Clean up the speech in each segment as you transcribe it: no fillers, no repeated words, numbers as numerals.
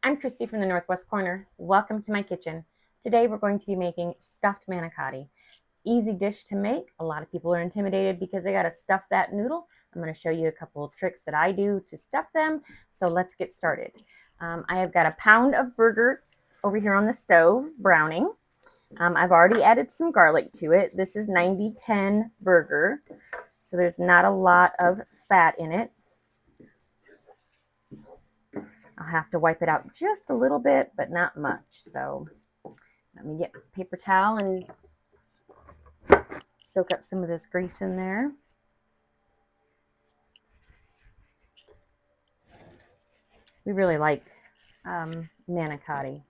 I'm Christy from the Northwest Corner. Welcome to my kitchen. Today we're going to be making stuffed manicotti. Easy dish to make. A lot of people are intimidated because they got to stuff that noodle. I'm going to show you a couple of tricks that I do to stuff them. So let's get started. I have got a pound of burger over here on the stove, browning. I've already added some garlic to it. This is 90-10 burger, so there's not a lot of fat in it. I'll have to wipe it out just a little bit, but not much. So let me get a paper towel and soak up some of this grease in there. We really like manicotti.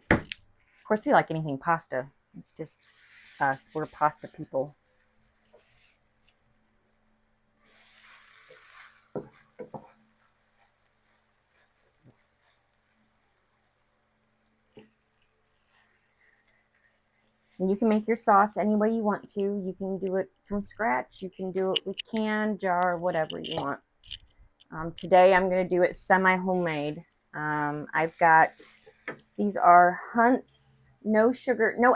Of course, we like anything pasta. It's just us. We're pasta people. And you can make your sauce any way you want to. You can do it from scratch. You can do it with can, jar, whatever you want. Today I'm going to do it semi-homemade. I've got, these are Hunt's no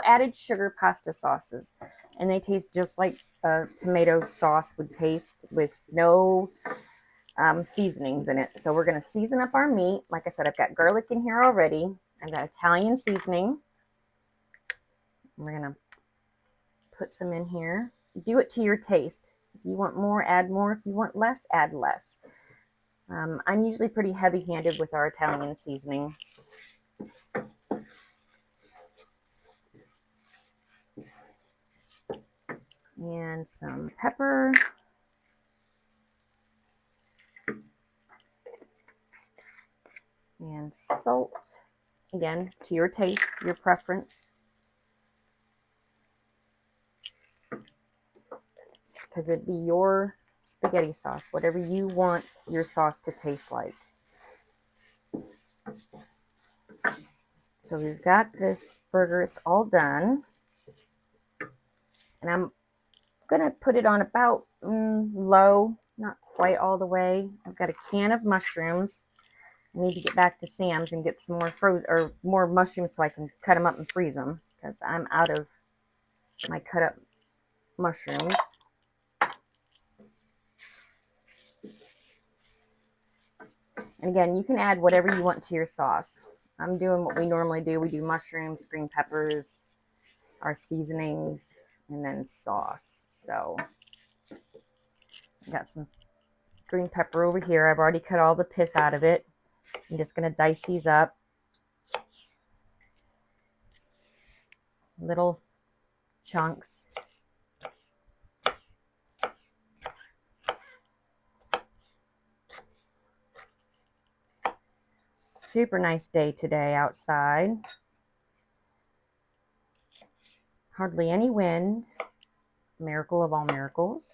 added sugar pasta sauces. And they taste just like a tomato sauce would taste with no seasonings in it. So we're going to season up our meat. Like I said, I've got garlic in here already. I've got Italian seasoning. We're going to put some in here. Do it to your taste. If you want more, add more. If you want less, add less. I'm usually pretty heavy-handed with our Italian seasoning. And some pepper. And salt. Again, to your taste, your preference. Because it'd be your spaghetti sauce, whatever you want your sauce to taste like. So we've got this burger, it's all done. And I'm going to put it on about low, not quite all the way. I've got a can of mushrooms. I need to get back to Sam's and get some more mushrooms so I can cut them up and freeze them, because I'm out of my cut up mushrooms. And again, you can add whatever you want to your sauce. I'm doing what we normally do. We do mushrooms, green peppers, our seasonings, and then sauce. So I got some green pepper over here. I've already cut all the pith out of it. I'm just going to dice these up. Little chunks. Super nice day today outside. Hardly any wind. Miracle of all miracles.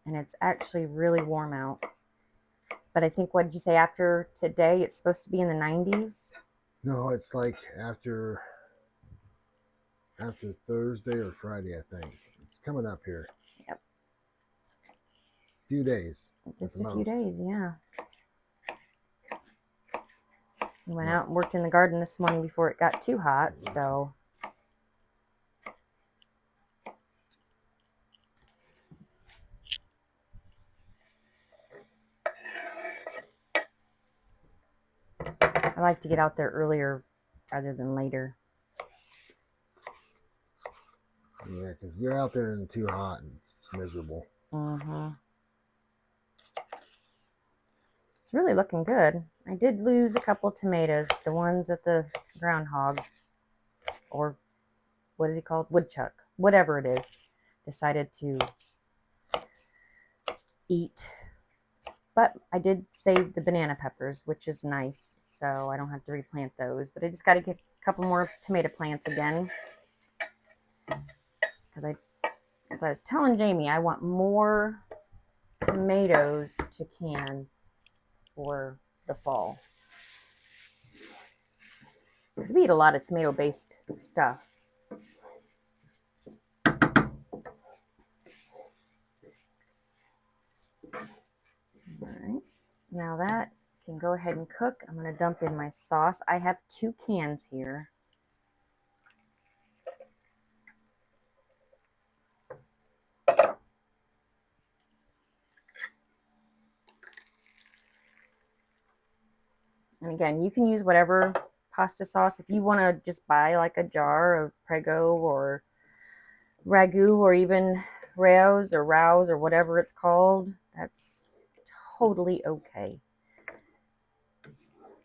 And it's actually really warm out. But I think, what did you say, after today it's supposed to be in the 90s? No, it's like after Thursday or Friday, I think. It's coming up here. Yep. Few days. Just a few days, yeah. We went out and worked in the garden this morning before it got too hot, so. I like to get out there earlier rather than later. Yeah, because you're out there and too hot and it's miserable. Mm-hmm. It's really looking good. I did lose a couple of tomatoes, the ones at the groundhog, or what is he called? Woodchuck, whatever it is, decided to eat. But I did save the banana peppers, which is nice, so I don't have to replant those. But I just got to get a couple more tomato plants again. Because as I was telling Jamie, I want more tomatoes to can for the fall. Because we eat a lot of tomato-based stuff. All right. Now that can go ahead and cook. I'm going to dump in my sauce. I have 2 cans here. And again, you can use whatever pasta sauce. If you want to just buy like a jar of Prego or Ragu or even Rao's or whatever it's called, that's totally okay.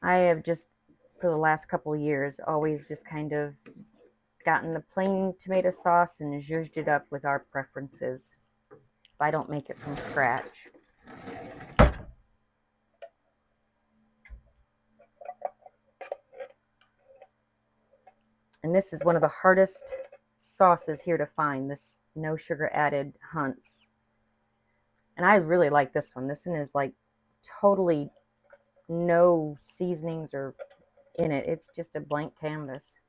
I have just, for the last couple of years, always just kind of gotten the plain tomato sauce and zhuzhed it up with our preferences if I don't make it from scratch. And this is one of the hardest sauces here to find, this no sugar added Hunt's. And I really like this one. This one is like totally no seasonings or in it. It's just a blank canvas.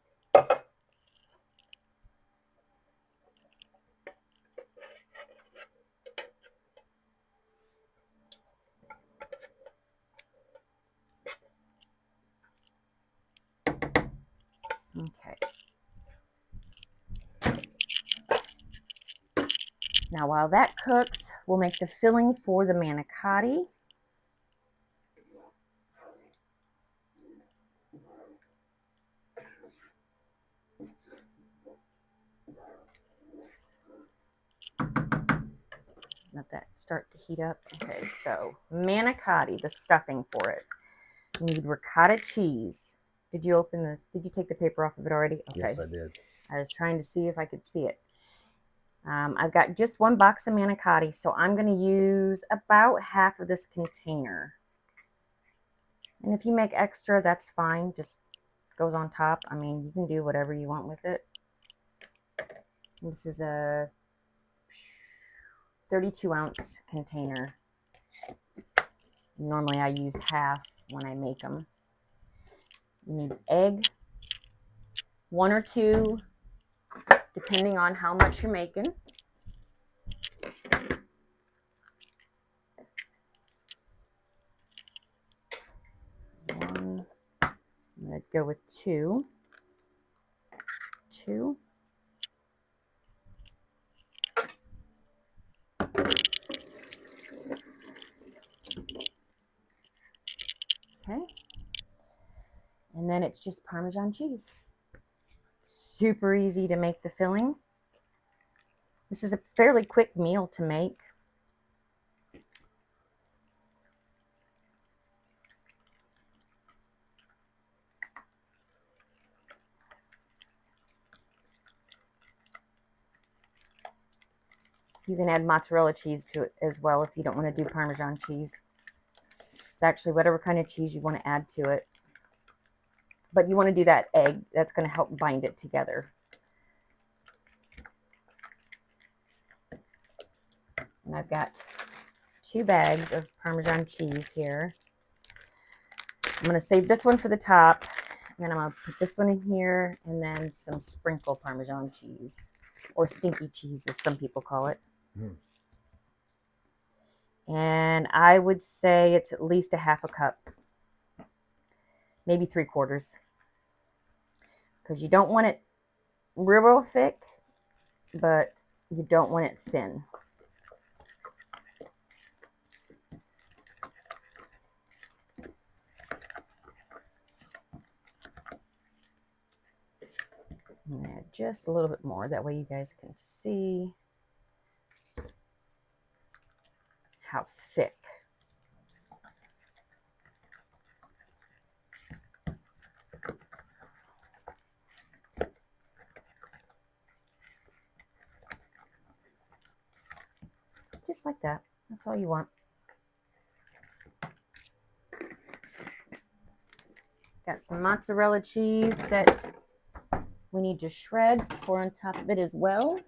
Okay. Now while that cooks, we'll make the filling for the manicotti. Let that start to heat up. Okay, so manicotti, the stuffing for it. You need ricotta cheese. Did you take the paper off of it already? Okay. Yes, I did. I was trying to see if I could see it. I've got just 1 box of manicotti, so I'm going to use about half of this container. And if you make extra, that's fine. Just goes on top. I mean, you can do whatever you want with it. This is a 32-ounce container. Normally I use half when I make them. You need egg, 1 or 2, depending on how much you're making. I'm going to go with 2. 2. Okay. And then it's just Parmesan cheese. Super easy to make the filling. This is a fairly quick meal to make. You can add mozzarella cheese to it as well if you don't want to do Parmesan cheese. It's actually whatever kind of cheese you want to add to it. But you want to do that egg. That's going to help bind it together. And I've got 2 bags of Parmesan cheese here. I'm going to save this one for the top. And then I'm going to put this one in here. And then some sprinkle Parmesan cheese. Or stinky cheese, as some people call it. And I would say it's at least a half a cup. Maybe 3/4. Because you don't want it real thick, but you don't want it thin. I'm going to add just a little bit more. That way you guys can see how thick. Just like that. That's all you want. Got some mozzarella cheese that we need to shred pour on top of it as well.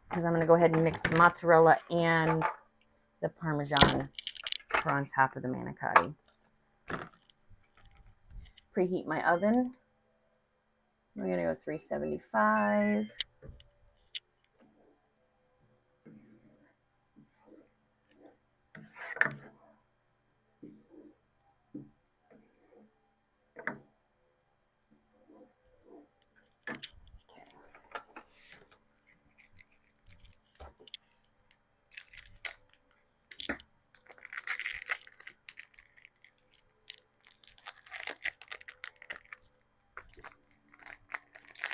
Because I'm going to go ahead and mix the mozzarella and the Parmesan pour on top of the manicotti. Preheat my oven. We're going to go 375.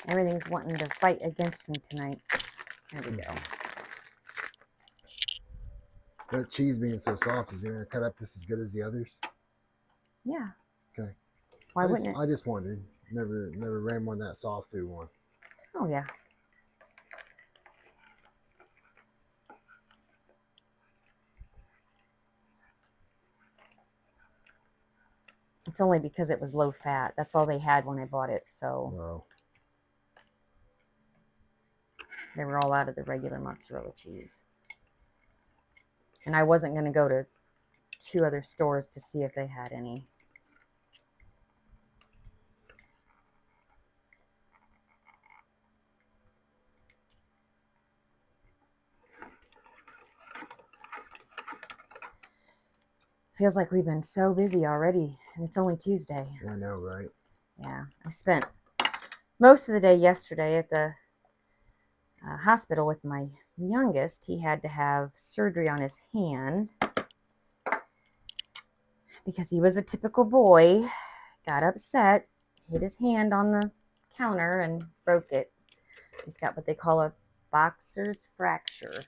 Everything's wanting to fight against me tonight. There we go. That cheese being so soft, is it going to cut up just as good as the others? Yeah. Okay. Why wouldn't it? I just wondered. Never ran one that soft through one. Oh, yeah. It's only because it was low fat. That's all they had when I bought it. So Wow. they were all out of the regular mozzarella cheese. And I wasn't going to go to 2 other stores to see if they had any. Feels like we've been so busy already, and it's only Tuesday. I know, right? Yeah, I spent most of the day yesterday at the hospital with my youngest. He had to have surgery on his hand because he was a typical boy, got upset, hit his hand on the counter and broke it. He's got what they call a boxer's fracture.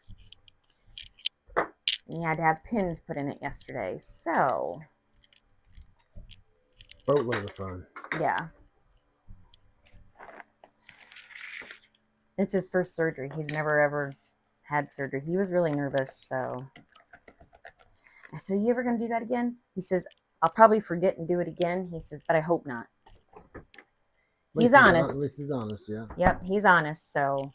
And he had to have pins put in it yesterday. So, Boatload of fun. yeah. It's his first surgery. He's never ever had surgery. He was really nervous, so I said, "Are you ever going to do that again?" He says, "I'll probably forget and do it again." He says, "But I hope not." He's honest. At least he's honest, yeah. Yep, he's honest, so.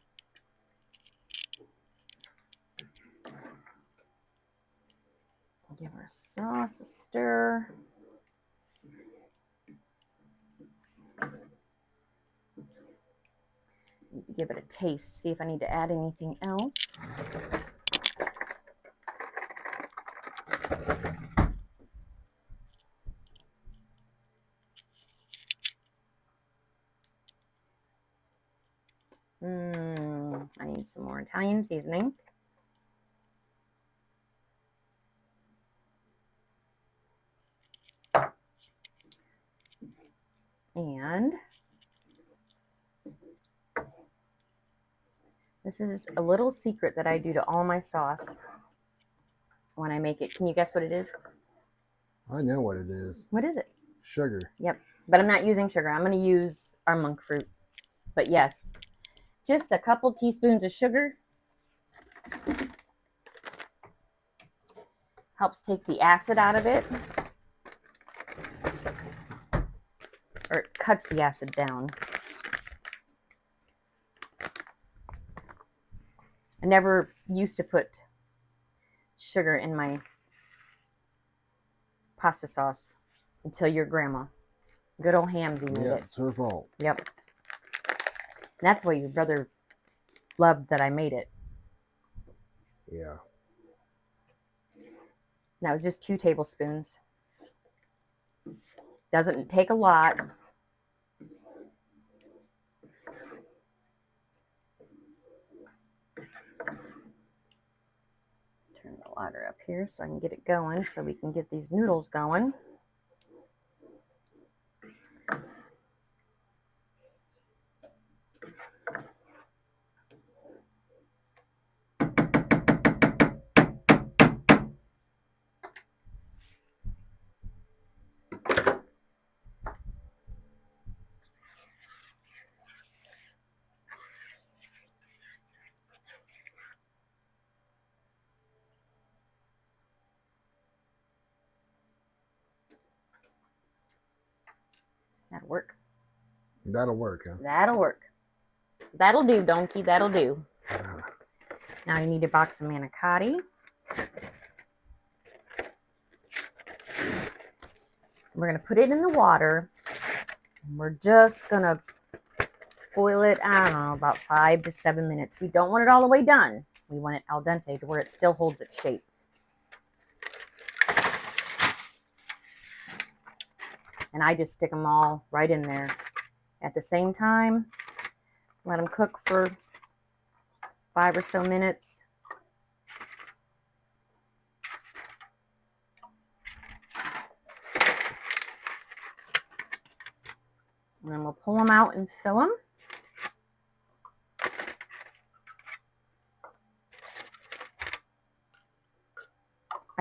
Give our sauce a stir. Need to give it a taste, see if I need to add anything else. I need some more Italian seasoning. And this is a little secret that I do to all my sauce when I make it. Can you guess what it is? I know what it is. What is it? Sugar. Yep, but I'm not using sugar. I'm going to use our monk fruit. But yes, just a couple teaspoons of sugar helps take the acid out of it, or it cuts the acid down. I never used to put sugar in my pasta sauce until your grandma. Good old Hamsy made it. It's her fault. Yep. And that's why your brother loved that I made it. Yeah. That was just 2 tablespoons. Doesn't take a lot. Turn the water up here so I can get it going, so we can get these noodles going. That'll work. That'll work, huh? That'll work. That'll do, donkey. That'll do. Yeah. Now you need a box of manicotti. We're going to put it in the water. And we're just going to boil it, I don't know, about 5 to 7 minutes. We don't want it all the way done. We want it al dente to where it still holds its shape. And I just stick them all right in there at the same time. Let them cook for 5 or so minutes. And then we'll pull them out and fill them.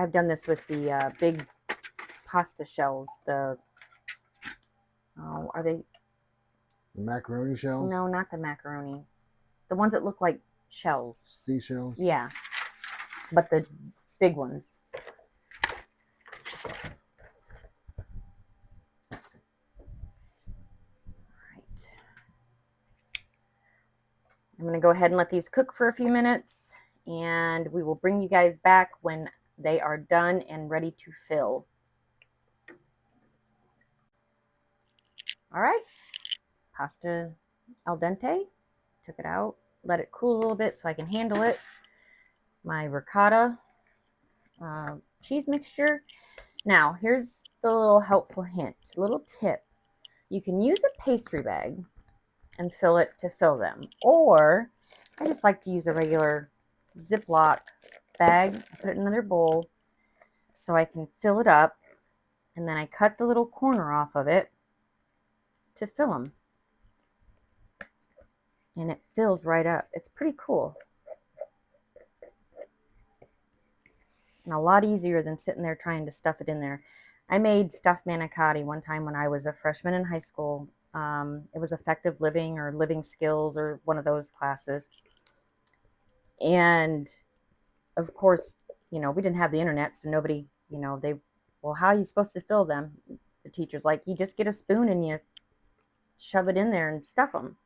I've done this with the big pasta shells. The are they? The macaroni shells? No, not the macaroni. The ones that look like shells. Seashells? Yeah, but the big ones. Right. I'm going to go ahead and let these cook for a few minutes, and we will bring you guys back when they are done and ready to fill. All right, pasta al dente. Took it out, let it cool a little bit so I can handle it. My ricotta cheese mixture. Now, here's the little helpful hint, little tip. You can use a pastry bag and fill it to fill them. Or I just like to use a regular Ziploc bag. I put it in another bowl so I can fill it up. And then I cut the little corner off of it to fill them. And it fills right up. It's pretty cool. And a lot easier than sitting there trying to stuff it in there. I made stuffed manicotti one time when I was a freshman in high school. It was effective living or living skills or one of those classes. And of course, we didn't have the internet, so nobody, well, how are you supposed to fill them? The teacher's like, you just get a spoon and you shove it in there and stuff them.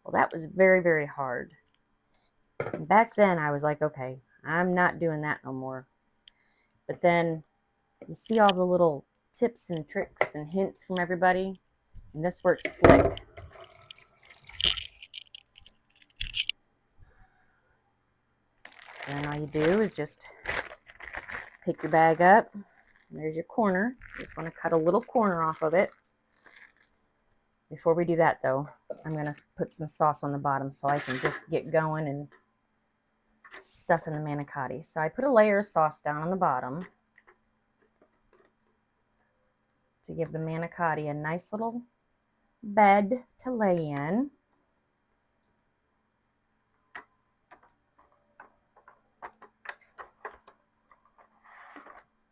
Well, that was very, very hard. And back then I was like, okay, I'm not doing that no more. But then you see all the little tips and tricks and hints from everybody, and this works slick. So then all you do is just pick your bag up, and there's your corner. You just want to cut a little corner off of it. Before we do that, though, I'm going to put some sauce on the bottom so I can just get going and stuff in the manicotti. So I put a layer of sauce down on the bottom to give the manicotti a nice little bed to lay in.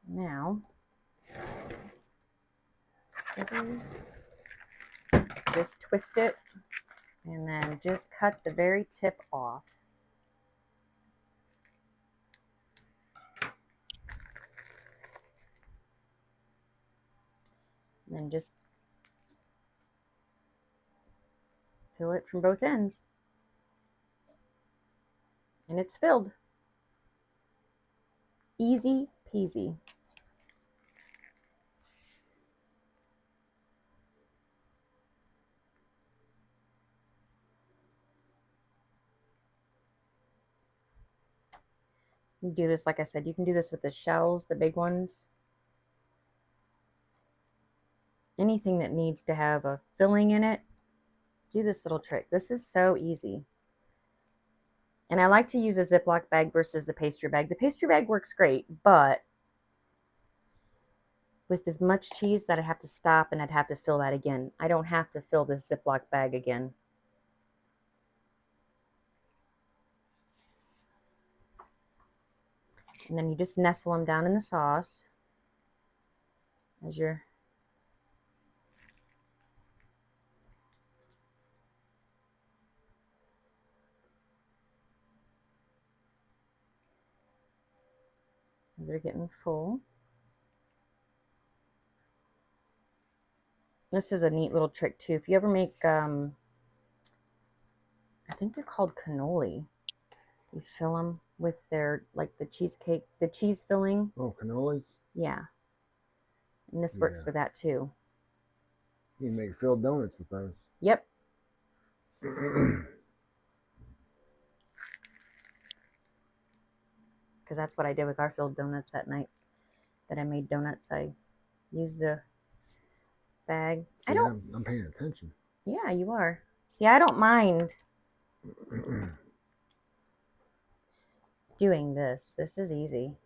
Now, scissors, just twist it and then just cut the very tip off. And then just fill it from both ends. And it's filled. Easy peasy. You can do this, like I said, you can do this with the shells, the big ones. Anything that needs to have a filling in it, do this little trick. This is so easy. And I like to use a Ziploc bag versus the pastry bag. The pastry bag works great, but with as much cheese that I have to stop and I'd have to fill that again. I don't have to fill this Ziploc bag again. And then you just nestle them down in the sauce as they're getting full. This is a neat little trick too. If you ever make, I think they're called cannoli. You fill them with their, like the cheesecake, the cheese filling. Oh, cannolis? Yeah. And this works for that too. You can make filled donuts with those. Yep. Because that's what I did with our filled donuts that night that I made donuts. I used the bag. See, I'm paying attention. Yeah, you are. See, I don't mind doing this. This is easy.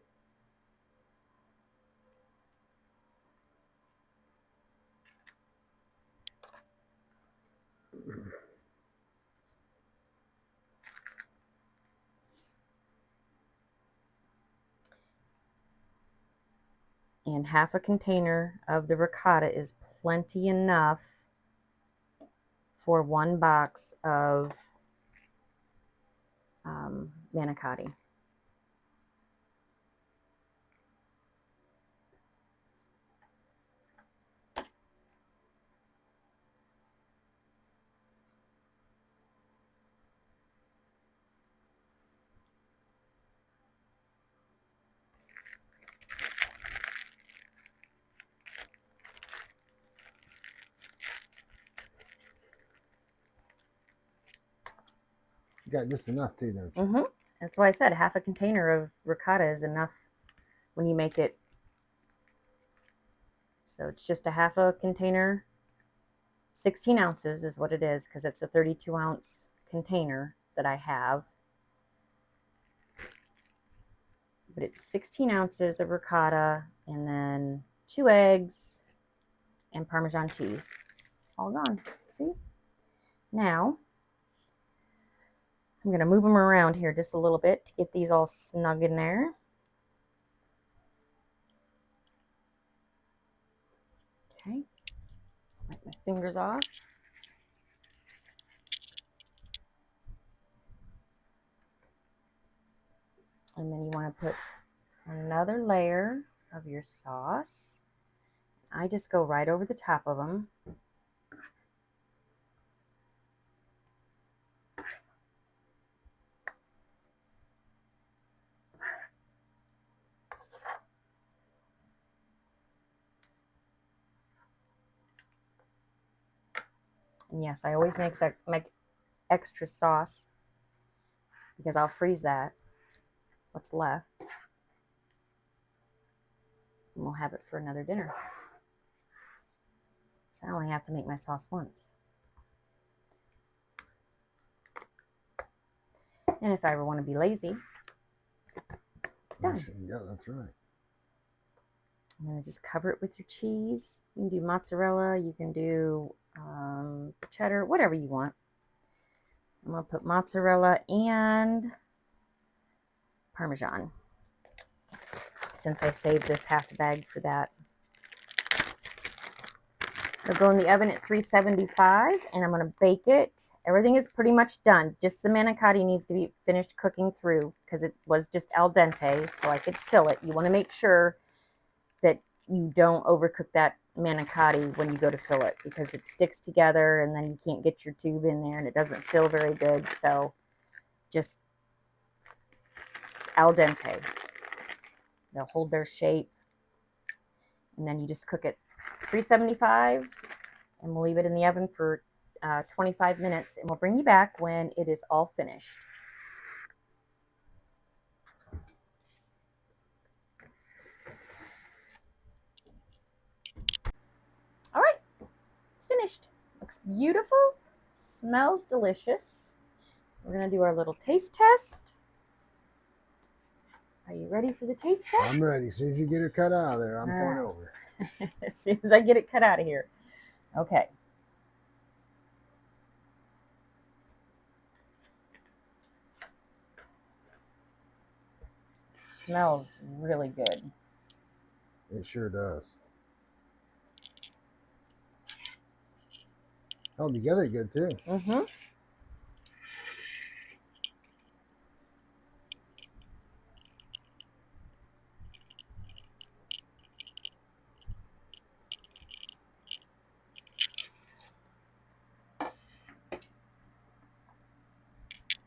And half a container of the ricotta is plenty enough for one box of manicotti. You got just enough too, don't you? Mm-hmm. That's why I said half a container of ricotta is enough when you make it. So it's just a half a container. 16 ounces is what it is because it's a 32-ounce container that I have. But it's 16 ounces of ricotta and then 2 eggs and Parmesan cheese. All gone. See? Now, I'm going to move them around here just a little bit to get these all snug in there. Okay. Wipe my fingers off. And then you want to put another layer of your sauce. I just go right over the top of them. And yes, I always make extra sauce because I'll freeze that, what's left. And we'll have it for another dinner. So I only have to make my sauce once. And if I ever want to be lazy, it's done. Yeah, that's right. And then just cover it with your cheese. You can do mozzarella, you can do cheddar, whatever you want. I'm going to put mozzarella and Parmesan, since I saved this half bag for that. It'll go in the oven at 375, and I'm going to bake it. Everything is pretty much done. Just the manicotti needs to be finished cooking through because it was just al dente, so I could fill it. You want to make sure that you don't overcook that manicotti when you go to fill it because it sticks together and then you can't get your tube in there and it doesn't feel very good. So just al dente. They'll hold their shape. And then you just cook it 375 and we'll leave it in the oven for 25 minutes and we'll bring you back when it is all finished. All right, it's finished. Looks beautiful, smells delicious. We're gonna do our little taste test. Are you ready for the taste test? I'm ready. As soon as you get it cut out of there, I'm coming over. As soon as I get it cut out of here. Okay. It smells really good. It sure does. Held together good too. Mm-hmm.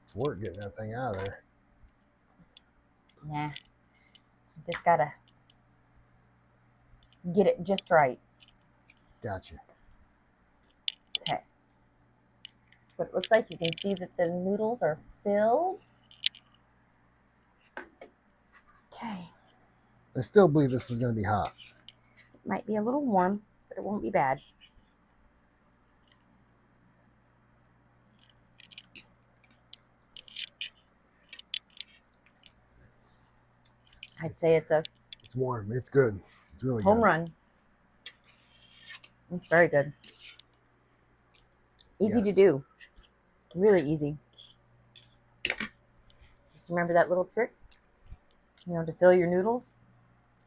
It's work getting that thing out of there. Nah. Just gotta get it just right. Gotcha. Okay. That's what it looks like. You can see that the noodles are filled. Okay. I still believe this is going to be hot. It might be a little warm, but it won't be bad. I'd say it's a It's warm. It's good. It's really home good. run. It's very good. Easy to do. Really easy. Just remember that little trick, to fill your noodles.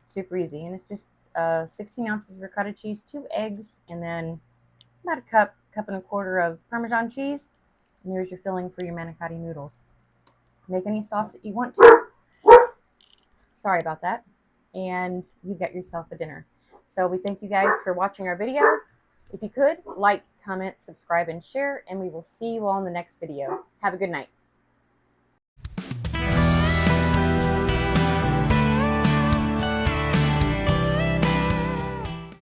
Super easy. And it's just 16 ounces of ricotta cheese, 2 eggs, and then about a cup and a quarter of Parmesan cheese. And there's your filling for your manicotti noodles. Make any sauce that you want to. Sorry about that. And you've got yourself a dinner. So we thank you guys for watching our video. If you could, like, comment, subscribe, and share, and we will see you all in the next video. Have a good night.